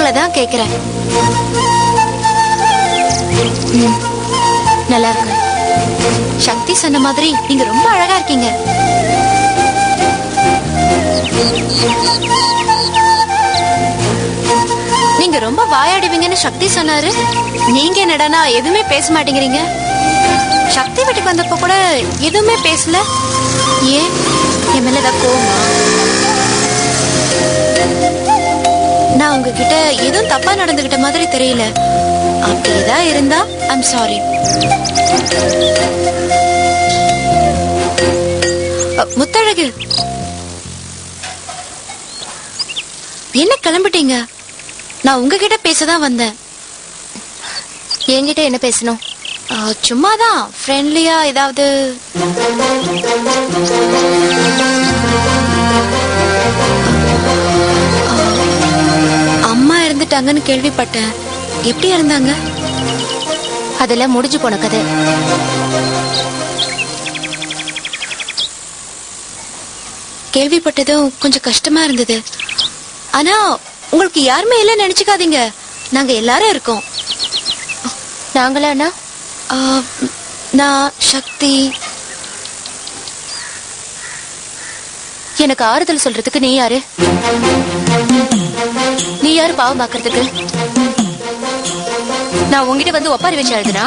உங்களதான் கேக்குறேன். நல்லா இருக்கு. சக்தி சொன்ன மாதிரி நீங்க ரொம்ப அழகா இருக்கீங்க. நீங்க ரொம்ப வாயாடுவீங்கன்னு சக்தி சொன்னாரு. நீங்க என்னடா எதுவுமே பேச மாட்டேங்கிறீங்க? சக்தி வீட்டுக்கு வந்தப்போ கூட எதுவுமே பேசல. ஏன் என் மேலதான் கோவமா? நான் உங்ககிட்ட எதுவும் தப்பா நடந்துகிட்ட மாதிரி தெரியல. அப்படிதான் இருந்தா ஐம் சாரி. முத்தழகு, என்ன கிளம்பிட்டீங்க? நான் உங்ககிட்ட பேசதான் வந்தேன். என்கிட்ட என்ன பேசணும்? சும்மாதான் ஃப்ரெண்ட்லியா ஏதாவது. அம்மா இறந்துட்டாங்கன்னு கேள்விப்பட்டேன். எப்படி இருந்தாங்க? அதெல்லாம் முடிஞ்சு போன கதை. கேள்விப்பட்டதும் கொஞ்சம் கஷ்டமா இருந்தது. ஆனா உங்களுக்கு யாருமே இல்ல நினைச்சுக்காதீங்க. நாங்க எல்லாரும் இருக்கோம். நாங்களானா? நான் சக்தி. எனக்கு ஆறுதல் சொல்றதுக்கு நீ யாரு? நீ யாரு பாவம் பாக்குறதுக்கு? நான் உங்ககிட்ட வந்து ஒப்பாரி வச்சு அழுதுனா?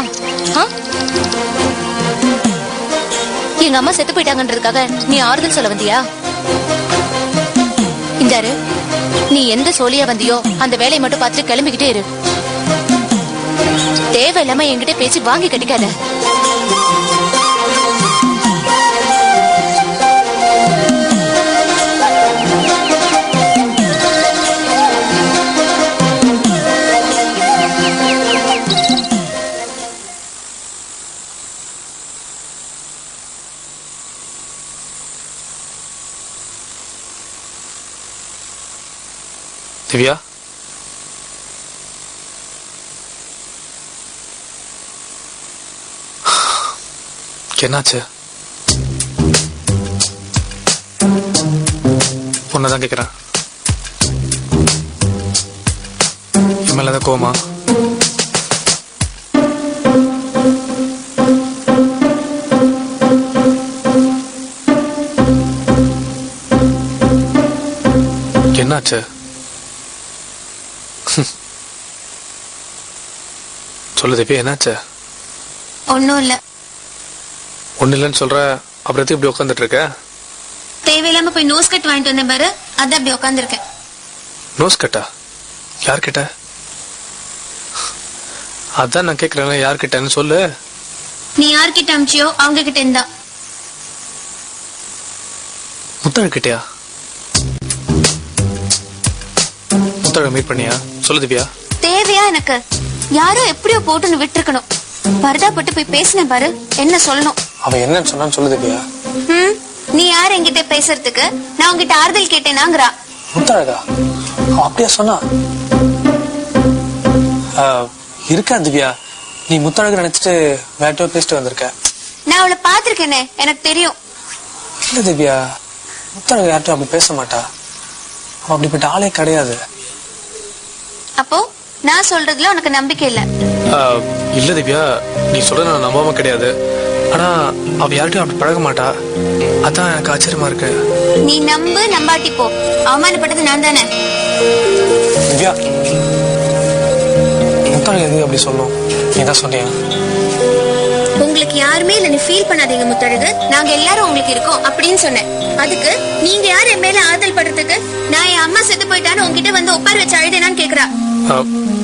எங்க அம்மா செத்து போயிட்டாங்கன்றதுக்காக நீ ஆறுதல் சொல்ல வந்தியா? இந்தாரு, நீ எந்த சோழியா வந்தியோ அந்த வேலையை மட்டும் பார்த்துட்டு கிளம்பிக்கிட்டே இரு. தேவையில்லாம என்கிட்ட பேசி வாங்கி கட்டிக்காத. திவ்யா, என்னாச்சு? பொண்ணதான் கேக்குறேன். என் மேலதான் கோவமா? என்னாச்சு? சொல்லு திவ்யா, என்னாச்சு? ஒன்னும் இல்ல. ஒண்ணு இல்லைன்னு சொல்ற, அப்புறம் இப்படி உட்காந்துட்டு இருக்க? தேவையில்லாம போய் நோஸ் கட் வாங்கிட்டு வந்தேன் பாரு, அதான் அப்படி உட்கார்ந்து இருக்கேன். நோஸ் கட்டா? யார் கிட்ட? அதான் நான் கேக்குறேன், யார் கிட்டன்னு சொல்லு. நீ யார்கிட்ட அமிச்சியோ அவங்க கிட்ட இருந்தா. முத்தழகு கிட்டயா? முத்தழகு மீட் பண்ணியா? சொல்லு திவ்யா. தேவையா எனக்கு? யாரோ எப்படியோ போட்டுன்னு விட்டுருக்கணும். பரதாப்பட்டு போய் பேசினேன் பாரு, என்ன சொல்லணும்? அவ என்னன்னு சொன்னான்னு சொல்லு திவ்யா. நீ யார் என்கிட்ட பேசுறதுக்கு? நான் உங்ககிட்ட ஆறுதல் கேட்டேனாங்கிறா. முத்தழகா அப்படியா சொன்னா? இருக்கா திவ்யா, நீ முத்தழகு நினைச்சிட்டு வேட்டையோ பேசிட்டு வந்திருக்க. நான் அவளை பாத்திருக்கேனே, எனக்கு தெரியும். இல்ல திவ்யா, முத்தழகு யார்ட்டும் அப்படி பேச மாட்டா. அவ அப்படிப்பட்ட ஆளே கிடையாது. அப்போ நான் சொல்றதுல உனக்கு நம்பிக்கை இல்ல? இல்ல திவ்யா, நீ சொல்றது நான் நம்பாம கிடையாது. ஆனா அவ யார்ட்டும் அப்படி பழக மாட்டா. அதான் எனக்கு ஆச்சரியமா இருக்கு. நீ நம்பு நம்பாட்டி போ, அவமானப்பட்டது நான் தானே. திவ்யா, முத்தழகு எதுக்கு அப்படி சொல்லும்? நீ தான் சொன்னியா? உங்களுக்கு யாருமே இல்ல, நீ ஃபீல் பண்ணாதீங்க முத்தழகு, நாங்க எல்லாரும் உங்களுக்கு இருக்கோம் அப்படின்னு சொன்னேன். அதுக்கு நீங்க யார் என் மேல ஆறுதல் படுறதுக்கு? நான் என் அம்மா செத்து போயிட்டான்னு உங்ககிட்ட வந்து ஒப்பாரி வச்சு அழுதேனான்னு கேக்குறா.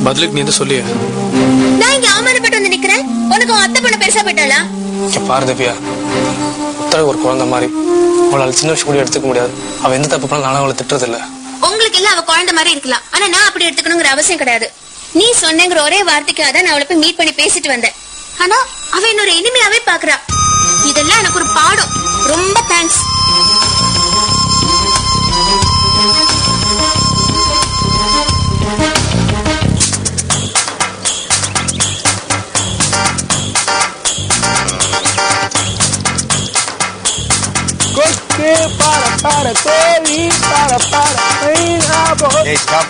பதிலுக்கு நீ தான் சொல்லிய. நான் இங்க அவமானப்பட்டு வந்து நிக்கிறேன், உனக்கு உன் அத்தை பொண்ணு பெருசா போயிட்டாளா? பாரு திவ்யா, முத்தழகு ஒரு குழந்தை மாதிரி. அவளால் சின்ன விஷயம் கூட எடுத்துக்க முடியாது. அவ எந்த தப்பு பண்ணாலும் நானும் அவளை திட்டுறது இல்ல. உங்களுக்கு எல்லாம் அவ குழந்தை மாதிரி இருக்கலாம், ஆனா நான் அப்படி எடுத்துக்கணுங்கிற அவசியம் கிடையாது. நீ சொன்னங்கிற ஒரே வார்த்தைக்காக தான் நான் அவளை போய் மீட் பண்ணி பேசிட்டு வந்தேன். ஆனா அவ என்னோட இனிமையாவே பாக்குறா. இதெல்லாம் எனக்கு ஒரு பாடம். ரொம்ப தேங்க்ஸ். Hey, stop.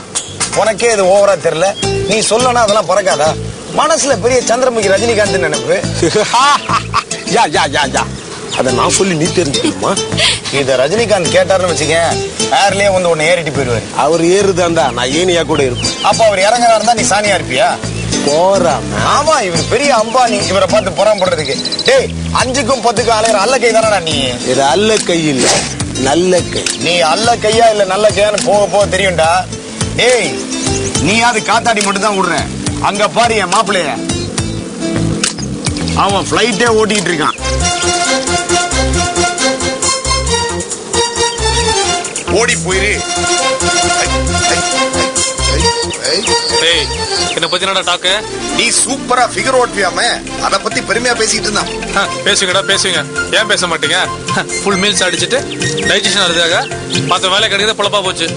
உனக்கே இது ஓவரா தெரியல. நீ சொல்லனா அதெல்லாம் பறக்காதா? மனசுல பெரிய சந்திரமுகி ரஜினிகாந்த் நினைப்பு. யா யா யா யா அத நான் சொல்லி நீ தெரிஞ்சுக்கணுமா? இத ரஜினிகாந்த் கேட்டாருன்னு வச்சுக்க, ஏர்லயே வந்து உன்னை ஏறிட்டு போயிடுவாரு. அவர் ஏறுதாண்டா, நான் ஏனியா கூட இருப்பேன். அப்ப அவர் இறங்கா இருந்தா நீ சாணியா இருப்பியா? போறாம ஆமா, இவர் பெரிய அம்பானி. இவரை பார்த்து புறம்படுறதுக்கு. டேய், 5க்கும் 10க்கும் அலையிற அல்ல கை தானடா நீ. இது அல்ல கை இல்ல, நல்ல கை. நீ அல்ல கையா இல்ல நல்ல கையான்னு போக போக தெரியும்டா. டேய், நீயாவது காத்தாடி மட்டும் தான் விடுற. அங்க பாரு என் மாப்பிள்ளைய, அவன் பிளைட்டே ஓட்டிட்டு இருக்கான். ஓடி போயிரு. டேய், என்ன பத்தி என்னடா டாக்கு? நீ சூப்பரா ஃபிகர் ஓட்டுவியாம, அத பத்தி பெருமையா பேசிட்டு இருந்தான். பேசுங்கடா பேசுங்க, ஏன் பேச மாட்டீங்க? ஃபுல் மீல்ஸ் அடிச்சிட்டு டைஜஷன் ஆகுதுக்காக மற்ற வேலை கிடையாது, பொழப்பா போச்சு.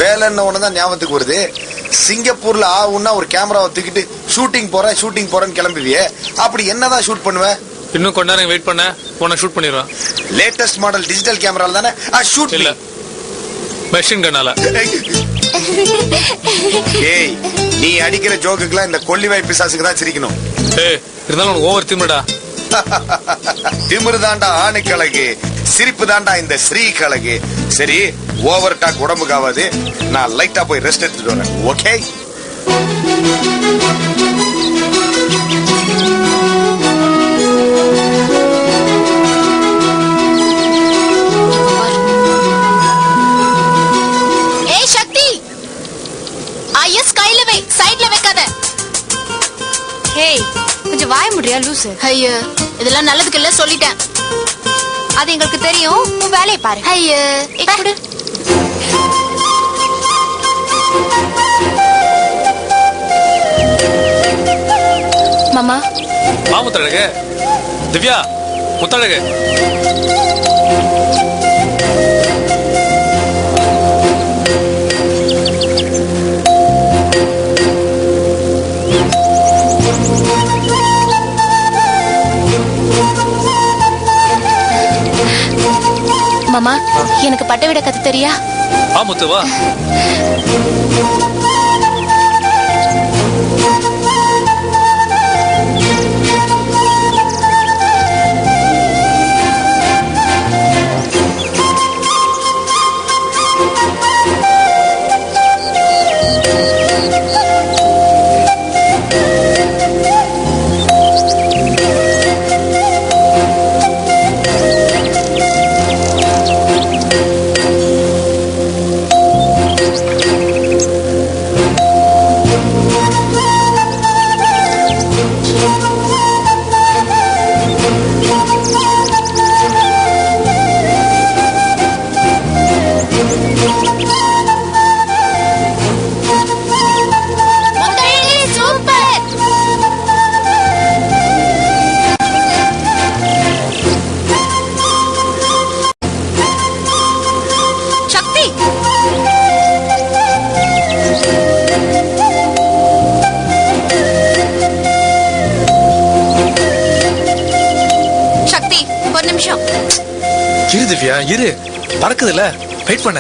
வேலைன்னு ஒண்ணுதான் ஞாபகத்துக்கு வருது. சிங்கப்பூர்ல ஆகுன்னா ஒரு கேமராவை தூக்கிட்டு ஷூட்டிங் போறேன்னு கிளம்புவியே, அப்படி என்னதான் ஷூட் பண்ணுவேன்? இன்னும் கொஞ்ச நேரம் வெயிட் பண்ண, உன்னை ஷூட் பண்ணிடுவேன். லேட்டஸ்ட் மாடல் டிஜிட்டல் கேமரால தானே ஷூட் இல்ல, மெஷின் கண்ணால. ஏய், நீ அடிக்கிற ஜோக்குக்குலாம் இந்த கொல்லிவாய் பிசாசுக்கு தான் சிரிக்கணும். ஏய், இருந்தாலும் உனக்கு ஓவர் திமிடா. திமிரு தாண்டா ஆணுக்கு அழகு, சிரிப்பு தாண்டா இந்த ஸ்ரீ கழகு. சரி, ஓவர் டாக் உடம்புக்கு ஆகாது. நான் லைட்டா போய் ரெஸ்ட் எடுத்துட்டு வரேன். ஓகே? ஏய் சக்தி, ஐஎஸ் கையில வை, சைடுல வைக்காத. ஏய், கொஞ்சம் வாய முடியா லூசு. ஐயா, இதெல்லாம் நல்லதுக்கு இல்ல சொல்லிட்டேன். அது எங்களுக்கு தெரியும், உன் வேலையை பாரு. ஐயா, குடு. மாமா, முத்தழகு, திவ்யா, முத்தழகு. மாமா, எனக்கு பட்டை விட கத்து தெரியா? முத்து வா. இரு திவ்யா, இரு, பறக்குதுல்ல, வெயிட் பண்ண.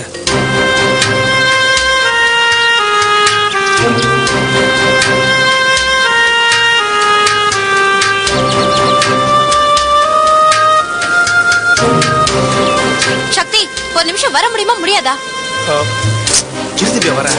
சக்தி, ஒரு நிமிஷம் வர முடியுமா முடியாதா? இரு திவ்யா, வர.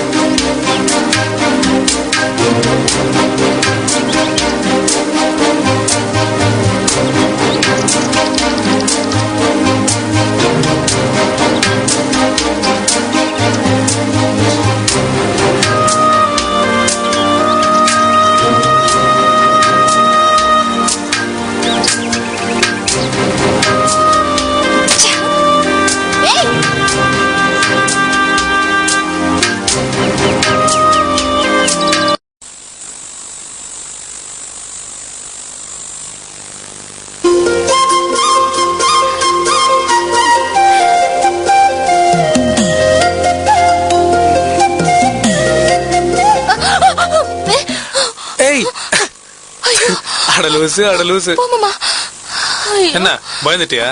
என்ன பயந்துட்டியா?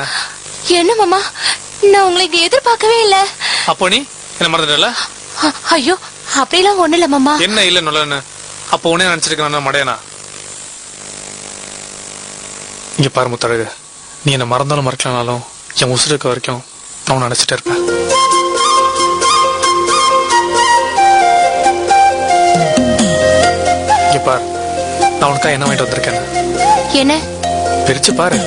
என்ன மாமா, நான் உங்களை எதிர்பார்க்கவே இல்ல. அப்போ நீ என்ன மறந்துட்டல? ஐயோ, அப்படிலாம் ஒண்ணு இல்ல மாமா. என்ன இல்ல நொல்லன்னு? அப்போ உடனே நினைச்சிருக்கேன் மடையனா? இங்க பாரு முத்தழகு, நீ என்ன மறந்தாலும் மறக்கலனாலும் என் உசுறு இருக்க வரைக்கும் நான் நினைச்சிட்டே இருப்பேன். இங்க பாரு, நான் உனக்கா என்ன வாங்கிட்டு வந்திருக்கேன். என்ன? பிரிச்சு பாரு.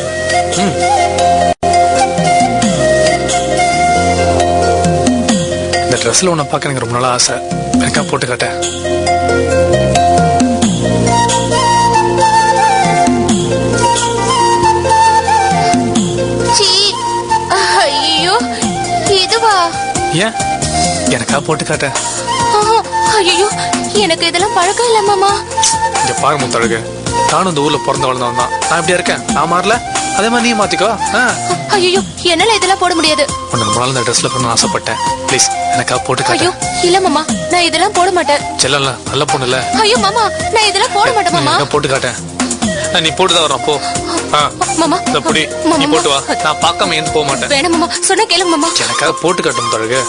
இந்த ட்ரெஸ்ல உன்னை பார்க்க எனக்கு ரொம்ப நாளா ஆசை. எனக்கா போட்டு காட்டேன். ஐயோ, இதுவா? ஏன்? எனக்கா போட்டு காட்டேன். ஐயோ, எனக்கு இதெல்லாம் பழக்கம் இல்ல மாமா. இங்க பாரு முத்தழகு, நானும் இந்த ஊர்ல பிறந்த வளர்ந்தவன் தான். நான் இப்படி இருக்கேன், நான் மாறல. அதே மாதிரி நீ மாத்திக்கோ. ஐயோ, என்னால இதெல்லாம் போட முடியாது. உன்னை ரொம்ப நாள் இந்த ட்ரெஸ்ல பண்ண ஆசைப்பட்டேன். ப்ளீஸ் எனக்கா போட்டு ஐயோ காட்டு. இல்ல மாமா, நான் இதெல்லாம் போட மாட்டேன். செல்லல, நல்ல பொண்ணு இல்ல. ஐயோ மாமா, நான் இதெல்லாம் போட மாட்டேன் மாமா. போட்டு காட்டேன். நீ போட்டுதான் வரோம். போ மாமா. இந்த புடி, நீ போட்டு வா. நான் பார்க்காம எங்க போக மாட்டேன். வேணாம் மாமா, சொன்னா கேளுங்க மாமா. எனக்காக போட்டு காட்டும் முத்தழகு.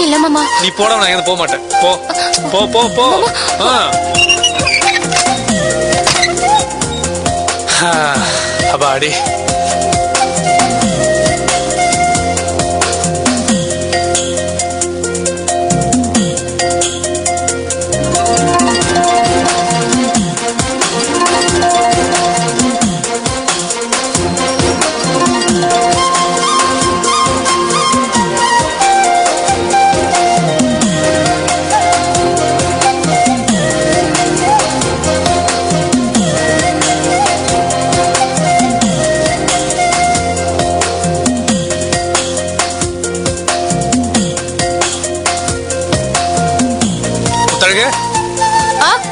இல்ல மாமா. நீ போடாம நான் எங்க போக மாட்டேன். போ போ போ போ. அப்பாடி.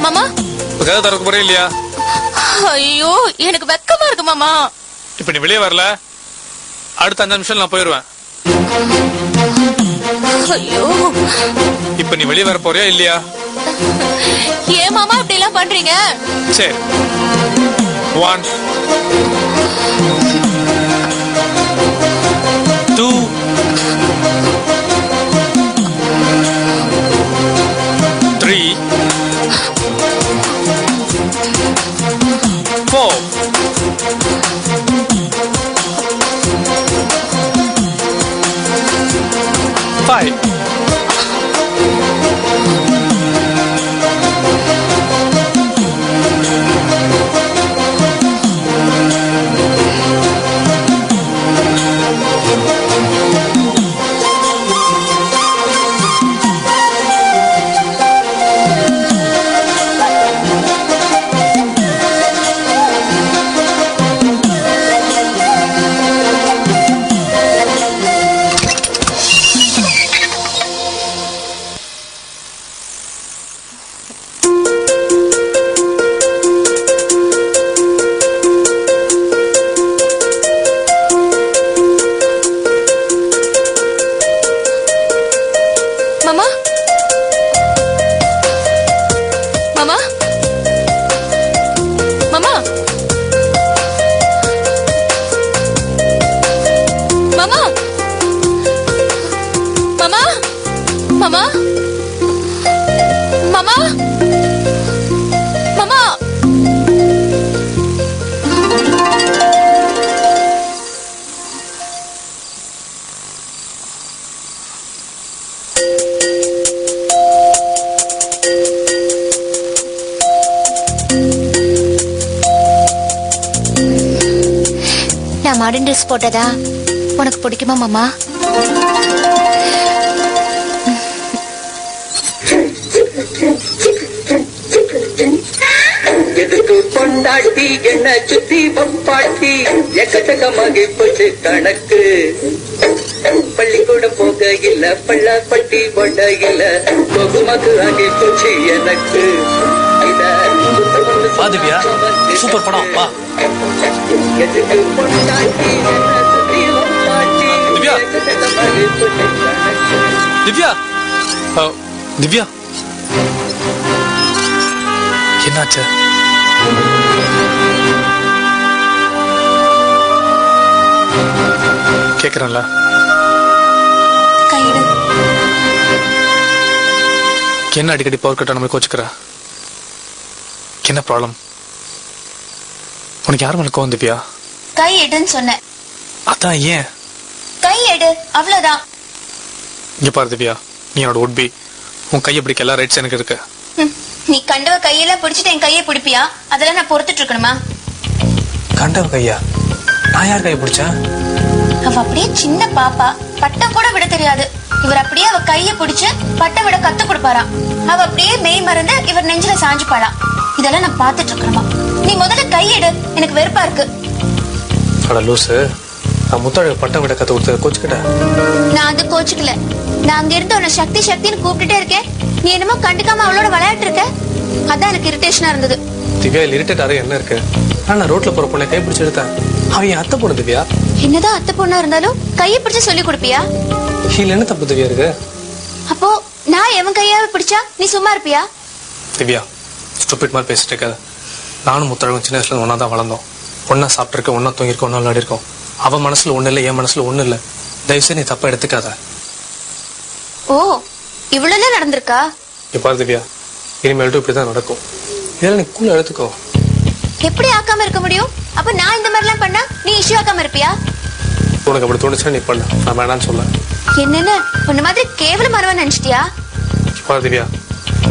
மாமா, கதை திறக்க போறே இல்லையா? ஐயோ, எனக்கு வெக்கமா இருக்கு மாமா. இப்ப நீ வெளியே வரல, அடுத்த 5 நிமிஷம் நான் போயிருவேன். ஐயோ, இப்ப நீ வெளியே வர போறியா இல்லையா? ஏன் மாமா இப்படி எல்லாம் பண்றீங்க? சரி, 1 2 3 4 5 மாமா, மாமா, மாமா, மாமா, மாமா, மாமா, மாமா, மாமா. நான் மாடர்ன் ட்ரெஸ் போட்டதா உனக்கு பிடிக்குமா மாமா? எதுக்கு பொண்டாட்டி என்ன சுத்தி பப்பாட்டி எக்கச்சக்கமாகி போச்சு கணக்கு. பள்ளிக்கூடம் போக இல்ல, பள்ளப்பட்டி போட இல்ல, பொகுமக்கு ஆகி போச்சு எனக்கு. திவ்யா, சூப்பர் படம். வா எதுக்கு பொண்டாட்டி என்ன சுத்தி பப்பாட்டி திவ்யா. எக்கச்சக்கமாகி போச்சு கணக்கு. திவ்யா, திவ்யா, என்னாச்சு? கேக்குறேன்ல, கையிடு. என்ன அடிக்கடி பவர் கட்ட நம்ம கோச்சுக்கிற? என்ன ப்ராப்ளம்? உனக்கு யார் மேல கோவம் திவ்யா? கை எடுன்னு சொன்னேன். அதான் ஏன்? கை எடு, அவ்வளவுதான். இங்க பாரு திவ்யா, நீ என்னோட உட்பி. உன் கையை பிடிக்க எல்லா ரைட்ஸ் எனக்கு இருக்கு. நீ கண்டவ கையெல்லாம் பிடிச்சிட்டு என் கையை பிடிப்பியா? அதெல்லாம் நான் பொறுத்துட்டு இருக்கணுமா? கண்டவ கையா? நான் யார் கையை பிடிச்சேன்? அவ அப்படியே சின்ன பாப்பா, பட்டம் கூட விட தெரியாது. இவர் அப்படியே அவ கைய பிடிச்சு பட்டம் விட கத்து கொடுப்பாராம். அவ அப்படியே மெய் மறந்து இவர் நெஞ்சில சாஞ்சுப்பாளாம். இதெல்லாம் நான் பாத்துட்டு இருக்கணுமா? நீ முதல்ல கையெடு, எனக்கு வெறுப்பா இருக்கு. அட லூசு, நான் முத்தாழ பட்டம் விட கத்து கொடுத்த கோச்சுக்கிட்ட. நான் அது கோச்சுக்கல. நான் அங்க இருந்து உன்னை சக்தி சக்தின்னு கூப்பிட்டுட்டே இருக்கேன். நீ என்னமோ கண்டுக்காம அவளோட விளையாட்டு இருக்க. அதான் எனக்கு இரிட்டேஷனா இருந்தது. திவ்யா, இரிட்டேட் ஆற என்ன இருக்கு? நான் ரோட்ல போற பொண்ணை கை பிடிச்சு எடுத்தேன். அவன் என் அத்தை பொண்ணு திவ்யா. என்னதான் அத்தை பொண்ணா இருந்தாலும் கையை பிடிச்சு சொல்லி கொடுப்பியா? இதுல என்ன தப்பு திவ்யா இருக்கு? அப்போ நான் எவன் கையாவே பிடிச்சா நீ சும்மா இருப்பியா? திவ்யா, ஸ்டூபிட் மாதிரி பேசிட்டு இருக்காது. நானும் முத்தழகும் சின்ன வயசுல ஒன்னா தான் வளர்ந்தோம். ஒன்னா சாப்பிட்டுருக்கோம், ஒன்னா தூங்கிருக்கோம், ஒன்னா விளையாடி இருக்கோம். அவன் மனசுல ஒண்ணு இல்ல, என் மனசுல ஒண்ணு இல்ல. தயவுசெய்து நீ தப்பா எடுத்துக்காத. ஓ, இவ்வளவு நடந்திருக்கா? பாரு திவ்யா, இனிமேல்ட்டும் இப்படிதான் நடக்கும். இதெல்லாம் நீ கூல எடுத்துக்கோ. எப்படி ஆக்காம இருக்க முடியும்? அப்ப நான் இந்த மாதிரி எல்லாம் பண்ணா நீ இஷ்யூ ஆக்காம இருப்பியா? உனக்கு அப்படி தோணுச்சுன்னா நீ பண்ண, நான் வேணான்னு சொல்ல. என்னென்ன உன்ன மாதிரி கேவலமானவன் நினைச்சிட்டியா? பாரு திவ்யா,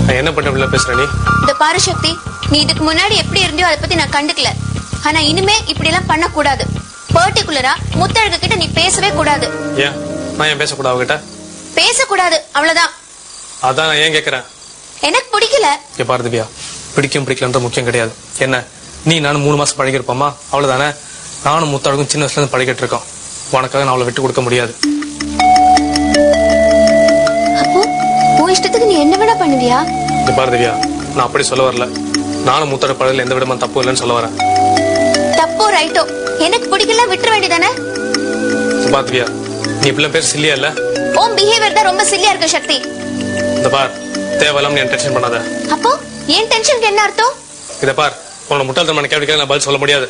நான் என்ன பண்ண பேசுறேன் நீ? இந்த பாரு சக்தி, நீ இதுக்கு முன்னாடி எப்படி இருந்தியோ அதை பத்தி நான் கண்டுக்கல. ஆனா இனிமே இப்படி எல்லாம் பண்ண கூடாது. பர்டிகுலரா முத்தழகு கிட்ட நீ பேசவே கூடாது. ஏன் நான் ஏன் பேசக்கூடாது அவகிட்ட? பேசக்கூடாது, அவ்வளவுதான். அதான் நான் ஏன் கேக்குறேன். எனக்கு பிடிக்கல. பாரு திவ்யா, பிடிக்கும் பிடிக்கலன்ற முக்கியம் கிடையாது. என்ன நீ நானும் 3 மாசம் பழகிருப்போமா, அவ்வளவுதானே? நானும் முத்தழகும் சின்ன வயசுல இருந்து பழகிட்டு இருக்கோம். உனக்காக நான் அவளை விட்டு கொடுக்க முடியாது. அப்போ உன் இஷ்டத்துக்கு நீ என்ன வேணா பண்ணுவியா? பாரு திவ்யா, நான் அப்படி சொல்ல வரல. நானும் முத்தழகு பழகல எந்த விதமான தப்பு இல்லைன்னு சொல்ல வரேன். தப்போ ரைட்டோ, எனக்கு பிடிக்கல விட்டுற வேண்டியதானே? பாரு திவ்யா, நீ இப்படி பேர் சில்லியா இல்ல? உன் பிஹேவியர் தான் ரொம்ப சில்லியா இருக்கு சக்தி. இந்த பார், தேவையில்லாம நீ டென்ஷன் பண்ணாத. அப்போ ஏன் டென்ஷனுக்கு என்ன அர்த்தம்? இத பார், உன்னோட முட்டாள்தனமான கேள்விக்கு நான் பதில் சொல்ல முடியாது.